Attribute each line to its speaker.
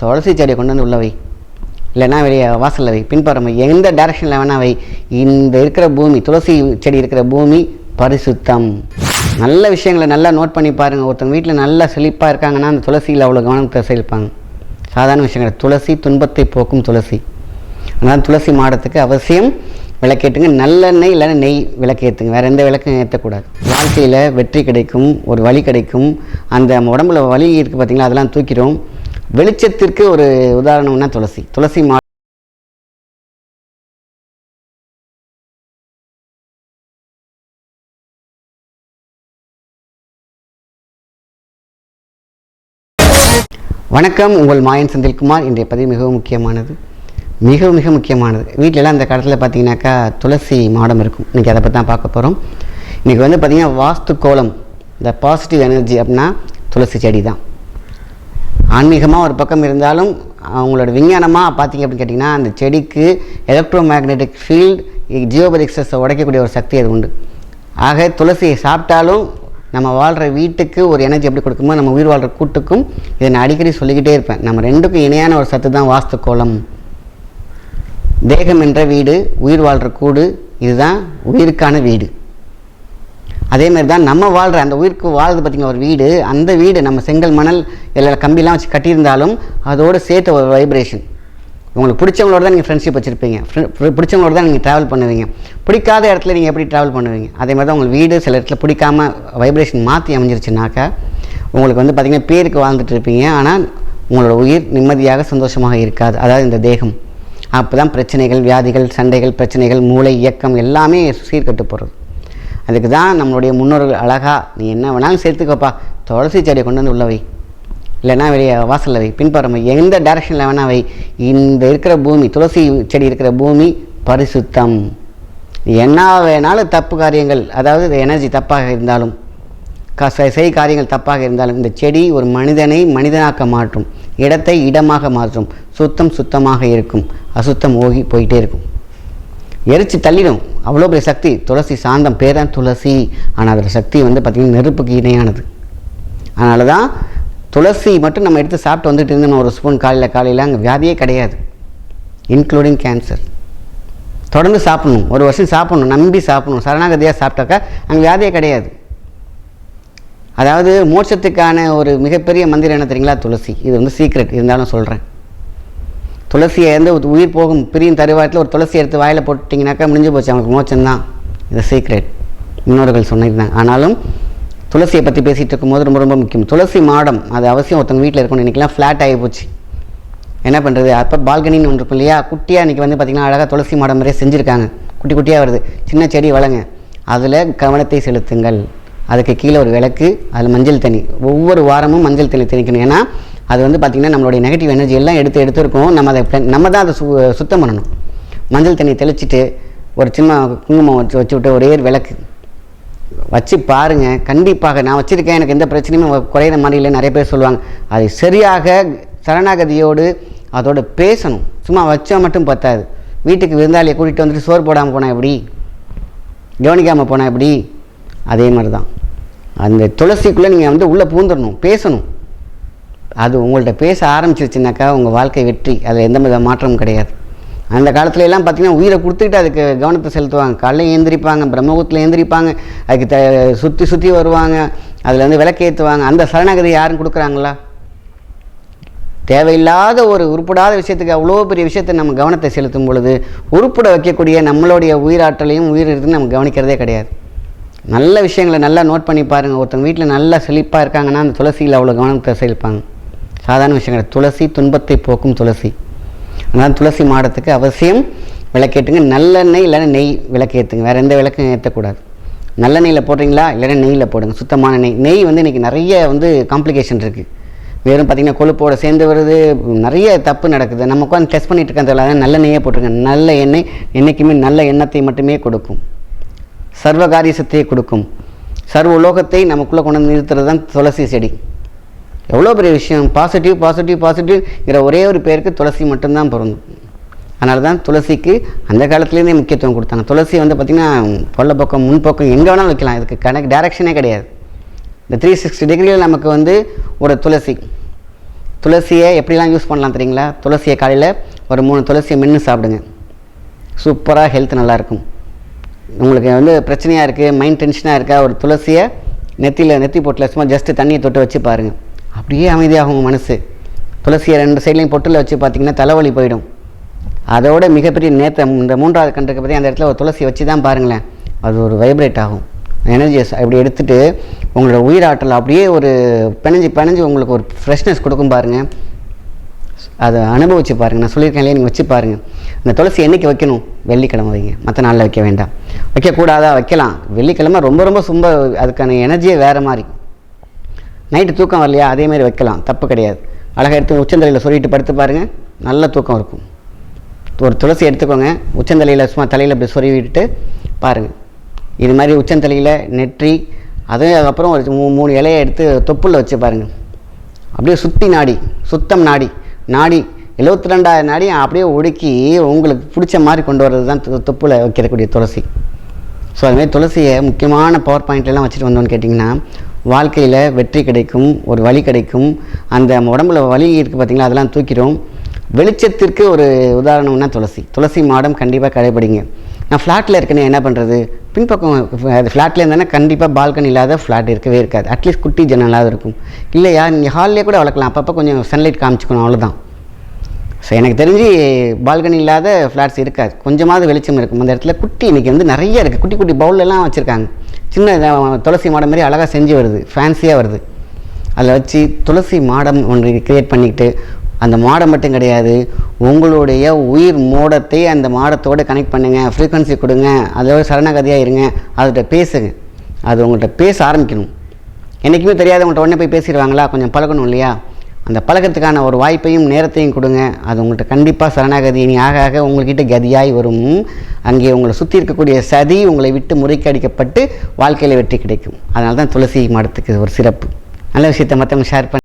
Speaker 1: துளசி செடியை கொண்டு வந்து உள்ள வை, இல்லைன்னா வெளியே வாசலில் வை, பின்பறம் வை, எந்த டைரக்ஷனில் வேணால் வை. இந்த இருக்கிற பூமி, துளசி செடி இருக்கிற பூமி பரிசுத்தம். நல்ல விஷயங்களை நல்லா நோட் பண்ணி பாருங்கள். ஒருத்தவங்க வீட்டில் நல்லா செழிப்பாக இருக்காங்கன்னா அந்த துளசியில் அவ்வளோ கவனத்தை செழிப்பாங்க. சாதாரண விஷயங்கள். துளசி துன்பத்தை போக்கும் துளசி. அதனால் துளசி மாடத்துக்கு அவசியம் விளக்கேற்றுங்க. நல்லெண்ணெய் இல்லைன்னா நெய் விளக்கேற்றுங்க. வேறு எந்த விளக்கும் ஏற்றக்கூடாது. வாழ்க்கையில் வெற்றி கிடைக்கும், ஒரு வழி கிடைக்கும். அந்த உடம்புல வலி இருக்குது பார்த்திங்களா, அதெல்லாம் தூக்கிடும். வெளிச்சத்திற்கு ஒரு உதாரணம்னா துளசி. துளசி வணக்கம், உங்கள் மாயன் செந்தில்குமார். இன்றைய பதிவு மிகவும் முக்கியமானது, மிக முக்கியமானது. வீட்டிலலாம் அந்த காலத்தில் பார்த்தீங்கன்னாக்கா துளசி மாடம் இருக்கும். இன்றைக்கி அதை பற்றி தான் பார்க்க போகிறோம். இன்றைக்கி வந்து பார்த்திங்கன்னா வாஸ்து கோலம், இந்த பாசிட்டிவ் எனர்ஜி அப்படின்னா துளசி செடி தான். ஆன்மீகமாக ஒரு பக்கம் இருந்தாலும் அவங்களோட விஞ்ஞானமாக பார்த்தீங்க அப்படின்னு கேட்டிங்கன்னா அந்த செடிக்கு எலக்ட்ரோ மேக்னெட்டிக் ஃபீல்டு, ஜியோபதிக் ஸ்ட்ரெஸ்ஸை உடைக்கக்கூடிய ஒரு சக்தி அது உண்டு. ஆக துளசியை சாப்பிட்டாலும் நம்ம வாழ்கிற வீட்டுக்கு ஒரு எனர்ஜி எப்படி கொடுக்குமோ நம்ம உயிர் வாழ்கிற கூட்டுக்கும் இதை நான் அடிக்கடி சொல்லிக்கிட்டே இருப்பேன். நம்ம ரெண்டுக்கும் இணையான ஒரு சத்து தான் வாஸ்து கோலம். தேகம் என்ற வீடு, உயிர் வாழ்கிற கூடு, இதுதான் உயிருக்கான வீடு. அதேமாதிரி தான் நம்ம வாழ்கிற அந்த உயிருக்கு வாழ்றது பார்த்திங்கன்னா ஒரு வீடு. அந்த வீடு நம்ம செங்கல் மணல் இதில் கம்பிலாம் வச்சு கட்டியிருந்தாலும் அதோடு சேர்த்து ஒரு வைப்ரேஷன். உங்களுக்கு பிடிச்சவங்களோட தான் நீங்கள் ஃப்ரெண்ட்ஷிப் வச்சுருப்பீங்க, பிடிச்சவங்களோட தான் நீங்கள் ட்ராவல் பண்ணுவீங்க. பிடிக்காத இடத்துல நீங்கள் எப்படி ட்ராவல் பண்ணுவீங்க? அதே மாதிரி தான் உங்களுக்கு வீடு சில இடத்துல பிடிக்காமல் வைப்ரேஷன் மாற்றி அமைஞ்சிருச்சுனாக்கா உங்களுக்கு வந்து பார்த்திங்கன்னா பேருக்கு வாழ்ந்துட்டு இருப்பீங்க, ஆனால் உங்களோட உயிர் நிம்மதியாக சந்தோஷமாக இருக்காது. அதாவது இந்த தேகம். அப்போ தான் பிரச்சனைகள், வியாதிகள், சண்டைகள், பிரச்சனைகள், மூளை இயக்கம் எல்லாமே சீர்கட்டு போகிறது. அதுக்கு தான் நம்மளுடைய முன்னோர்கள் அழகாக நீ என்ன வேணாலும் சேர்த்துக்கப்பா, துளசி செடியை கொண்டு வந்து உள்ள வை, இல்லைன்னா வெளியே வாசலில் வை, பின்பறம் வை, எந்த டைரக்ஷனில் வேணால் வை. இந்த இருக்கிற பூமி, துளசி செடி இருக்கிற பூமி பரிசுத்தம். என்ன வேணாலும் தப்பு காரியங்கள், அதாவது எனர்ஜி தப்பாக இருந்தாலும், செய் காரியங்கள் தப்பாக இருந்தாலும் இந்த செடி ஒரு மனிதனை மனிதனாக்க மாற்றும், இடத்தை இடமாக மாற்றும், சுத்தமாக இருக்கும், அசுத்தம் ஓகி போயிட்டே இருக்கும், எரிச்சு தள்ளிடும். அவ்வளோ பெரிய சக்தி துளசி. சாந்தம் பேர் தான் துளசி, ஆனால் அதோட சக்தி வந்து பார்த்திங்கன்னா நெருப்புக்கு இணையானது. அதனால தான் துளசி மட்டும் நம்ம எடுத்து சாப்பிட்டு வந்துட்டு இருந்தோம் ஒரு ஸ்பூன் காலையில் அங்கே வியாதியே கிடையாது, இன்க்ளூடிங் கேன்சர். தொடர்ந்து சாப்பிடணும், ஒரு வருஷம் சாப்பிடணும், நம்பி சாப்பிடணும், சரணாகதியாக சாப்பிட்டாக்கா அங்கே வியாதியே கிடையாது. அதாவது மோட்சத்துக்கான ஒரு மிகப்பெரிய மந்திரம் என்ன தெரியுங்களா? துளசி. இது வந்து சீக்ரெட், இருந்தாலும் சொல்கிறேன். துளசியை வந்து உயிர் போகும் பிரியும் தருவாயத்தில் ஒரு துளசி எடுத்து வாயில் போட்டிங்கனாக்கா முடிஞ்சு போச்சு, அவங்களுக்கு மோட்சம்தான். இது சீக்ரெட், முன்னோர்கள் சொன்னிருந்தாங்க. ஆனாலும் துளசியை பற்றி பேசிகிட்டு இருக்கும்போது ரொம்ப முக்கியம். துளசி மாடம் அது அவசியம் ஒருத்தவங்க வீட்டில் இருக்கணும். இன்றைக்கெலாம் ஃப்ளாட் ஆகி போச்சு, என்ன பண்ணுறது? அப்போ பால்கனின்னு ஒன்று இருக்கும் இல்லையா, குட்டியாக இன்றைக்கி வந்து பார்த்திங்கன்னா அழகாக துளசி மாடம் மாதிரியே செஞ்சுருக்காங்க. குட்டியாக வருது, சின்ன செடி வளங்க, அதில் கவனத்தை செலுத்துங்கள். அதுக்கு கீழே ஒரு விளக்கு, அதில் மஞ்சள் தண்ணி, ஒவ்வொரு வாரமும் மஞ்சள் தண்ணி தெளிக்கணும். ஏன்னா அது வந்து பார்த்திங்கன்னா நம்மளுடைய நெகட்டிவ் எனர்ஜி எல்லாம் எடுத்துருக்கோம். நம்ம தான் அதை சுத்தம் பண்ணணும். மஞ்சள் தண்ணி தெளிச்சுட்டு ஒரு சின்ன குங்குமம் வச்சு விட்டு ஒரே விளக்கு வச்சு பாருங்கள். கண்டிப்பாக நான் வச்சுருக்கேன், எனக்கு எந்த பிரச்சனையுமே குறையிற மாதிரி இல்லை நிறைய பேர் சொல்லுவாங்க. அதை சரியாக சரணாகதியோடு அதோடு பேசணும். சும்மா வச்சா மட்டும் பத்தாது. வீட்டுக்கு விருந்தாளியை கூட்டிகிட்டு வந்துட்டு சோறு போடாமல் போனால் எப்படி, கவனிக்காமல் போனால் எப்படி? அதே மாதிரி தான் அந்த துளசிக்குள்ளே நீங்கள் வந்து உள்ளே பூந்துடணும், பேசணும். அது உங்கள்கிட்ட பேச ஆரம்பிச்சிருச்சுனாக்கா உங்கள் வாழ்க்கை வெற்றி, அதில் எந்த வித மாற்றமும் கிடையாது. அந்த காலத்துல எல்லாம் பார்த்திங்கன்னா உயிரை கொடுத்துக்கிட்டு அதுக்கு கவனத்தை செலுத்துவாங்க. காலையில் ஏந்திரிப்பாங்க, பிரம்மகுத்தில் ஏந்திரிப்பாங்க, அதுக்கு சுற்றி வருவாங்க, அதில் வந்து விளக்கேற்றுவாங்க. அந்த சரணாகதி யாரும் கொடுக்குறாங்களா? தேவையில்லாத ஒரு உருப்படாத விஷயத்துக்கு அவ்வளோ பெரிய விஷயத்தை நம்ம கவனத்தை செலுத்தும் பொழுது உருப்பட வைக்கக்கூடிய நம்மளுடைய உயிராற்றலையும் உயிர் இருக்குன்னு நம்ம கவனிக்கிறதே கிடையாது. நல்ல விஷயங்களை நல்லா நோட் பண்ணி பாருங்கள். ஒருத்தவங்க வீட்டில் நல்லா செழிப்பாக இருக்காங்கன்னா அந்த துளசியில் அவ்வளோ கவனத்தை செலுப்பாங்க. சாதாரண விஷயங்கள். துளசி துன்பத்தை போக்கும் துளசி. அதனால் துளசி மாடத்துக்கு அவசியம் விளக்கேற்றுங்க. நல்லெண்ணெய் இல்லைன்னா நெய் விளக்கேற்றுங்க. வேறு எந்த விளக்கும் ஏற்றக்கூடாது. நல்லெண்ணெயில் போடுறீங்களா, இல்லைன்னா நெய்யில் போடுங்க, சுத்தமான நெய். நெய் வந்து இன்றைக்கி நிறைய வந்து காம்ப்ளிகேஷன் இருக்குது. வெறும் பார்த்திங்கன்னா கொழுப்போடு சேர்ந்து வருது, நிறைய தப்பு நடக்குது. நம்ம உட்காந்து டெஸ்ட் பண்ணிகிட்டு இருக்கிறதால நல்ல நெய்யே போட்டுருங்க. நல்ல எண்ணெய் என்றைக்குமே நல்ல எண்ணத்தை மட்டுமே கொடுக்கும், சர்வகாரிய சக்தியை கொடுக்கும். சர்வ உலோகத்தை நமக்குள்ளே கொண்டு வந்து நிறுத்துறது தான் துளசி செடி. எவ்வளோ பெரிய விஷயம். பாசிட்டிவ்ங்கிற ஒரே ஒரு பேருக்கு துளசி மட்டும்தான் பொருந்தும். அதனால தான் துளசிக்கு அந்த காலத்துலேருந்தே முக்கியத்துவம் கொடுத்தாங்க. துளசி வந்து பார்த்திங்கன்னா கொல்லை பக்கம் முன்பக்கம் எங்கே வேணாலும் வைக்கலாம். இதுக்கு டைரக்ஷனே கிடையாது. இந்த 360 டிகிரியில் நமக்கு வந்து ஒரு துளசி துளசியை எப்படிலாம் யூஸ் பண்ணலாம் தெரியுங்களா? துளசியை காலையில் ஒரு 3 துளசியை மென்று சாப்பிடுங்க. சூப்பராக ஹெல்த் நல்லாயிருக்கும். உங்களுக்கு வந்து பிரச்சனையாக இருக்குது, மைண்ட் டென்ஷனாக இருக்கா, ஒரு துளசியை நெத்தி பொட்டில் சும்மா ஜஸ்ட்டு தண்ணியை தொட்டு வச்சு பாருங்கள். அப்படியே அமைதியாகும் உங்கள் மனசு. துளசியை 2 சைட்லையும் பொட்டில் வச்சு பார்த்திங்கன்னா தலைவலி போயிடும். அதோட மிகப்பெரிய இந்த 3வது கண்டுக்கு பற்றி அந்த இடத்துல ஒரு துளசி வச்சு தான் பாருங்களேன், அது ஒரு வைப்ரேட் ஆகும். எனர்ஜிஸ் அப்படி எடுத்துகிட்டு உங்களோட உயிராற்றல் அப்படியே ஒரு பிணைஞ்சு உங்களுக்கு ஒரு ஃப்ரெஷ்னஸ் கொடுக்கும் பாருங்கள். அதை அனுபவிச்சு பாருங்கள். நான் சொல்லியிருக்கேன் இல்லையா, நீங்கள் வச்சு பாருங்கள். அந்த துளசி என்றைக்கு வைக்கணும்? வெள்ளிக்கிழமை வைங்க, மற்ற நாளில் வைக்க வேண்டாம். வைக்கக்கூடாதா? வைக்கலாம். வெள்ளிக்கிழமை ரொம்ப அதுக்கான எனர்ஜியே வேறு மாதிரி. நைட்டு தூக்கம் வரலையா? அதேமாதிரி வைக்கலாம், தப்பு கிடையாது. அழகாக எடுத்து உச்சந்தலையில் சொல்லிட்டு படுத்து பாருங்கள், நல்ல தூக்கம் இருக்கும். ஒரு துளசி எடுத்துக்கோங்க, உச்சந்தலையில் சும்மா தலையில் அப்படி சொருவிட்டு பாருங்கள். இது மாதிரி உச்சந்தலையில் நெற்றி, அதுக்கப்புறம் ஒரு 3 இலையை எடுத்து தொப்புளில் வச்சு பாருங்கள். அப்படியே சுத்தம் நாடி 72,000 நாடி அப்படியே ஒடுக்கி உங்களுக்கு பிடிச்ச மாதிரி கொண்டு வர்றது தான் தொப்புல வைக்கக்கூடிய துளசி. ஸோ அதுமாதிரி துளசியை முக்கியமான பவர் பாயிண்ட்லாம் வச்சுட்டு வந்தோன்னு கேட்டிங்கன்னா வாழ்க்கையில் வெற்றி கிடைக்கும், ஒரு வழி கிடைக்கும். அந்த உடம்புல வலி இருக்குது பார்த்திங்களா, அதெல்லாம் தூக்கிடும். வெளிச்சத்திற்கு ஒரு உதாரணம்னா துளசி மாடம் கண்டிப்பாக கடைபிடிங்க. நான் ஃப்ளாட்டில் இருக்கேனே, என்ன பண்ணுறது? பின்பக்கம் அது ஃப்ளாட்டில் இருந்தானே கண்டிப்பாக பால்கனி இல்லாத ஃப்ளாட் இருக்கவே இருக்காது. அட்லீஸ்ட் குட்டி ஜன்னலாவது இருக்கும். இல்லையா, நீங்கள் ஹால்லே கூட வளர்க்கலாம். அப்பப்போ கொஞ்சம் சன்லைட் காமிச்சிக்கணும், அவ்வளோதான். ஸோ எனக்கு தெரிஞ்சு பால்கனி இல்லாத ஃப்ளாட்ஸ் இருக்காது. கொஞ்சமாவது வெளிச்சம் இருக்கும் அந்த இடத்துல. இன்றைக்கி வந்து நிறைய இருக்குது. குட்டி பவுலெல்லாம் வச்சுருக்காங்க. சின்ன துளசி மாடம் மாதிரி அழகாக செஞ்சு வருது, ஃபேன்சியாக வருது. அதில் வச்சு துளசி மாடம் ஒன்று க்ரியேட் பண்ணிக்கிட்டு, அந்த மாடம் மட்டும் கிடையாது, உங்களுடைய உயிர் மோடத்தை அந்த மாடத்தோடு கனெக்ட் பண்ணுங்கள், ஃப்ரீக்வன்சி கொடுங்க, அதோட சரணகதியாக இருங்க, அதோட பேசுங்க. அது உங்கள்கிட்ட பேச ஆரம்பிக்கணும். என்றைக்குமே தெரியாதவங்கள்ட்ட உடனே போய் பேசிடுவாங்களா? கொஞ்சம் பழகணும் இல்லையா? அந்த பழக்கத்துக்கான ஒரு வாய்ப்பையும் நேரத்தையும் கொடுங்க. அது உங்கள்கிட்ட கண்டிப்பாக சரணாகதி நீ ஆக உங்கள்கிட்ட கதியாய் வரும். அங்கே உங்களை சுற்றி இருக்கக்கூடிய சதி உங்களை விட்டு முறைக்கடிக்கப்பட்டு வாழ்க்கையில் வெற்றி கிடைக்கும். அதனால தான் துளசி மாடத்துக்கு ஒரு சிறப்பு. நல்ல விஷயத்தை மற்றவங்க ஷேர் பண்ணி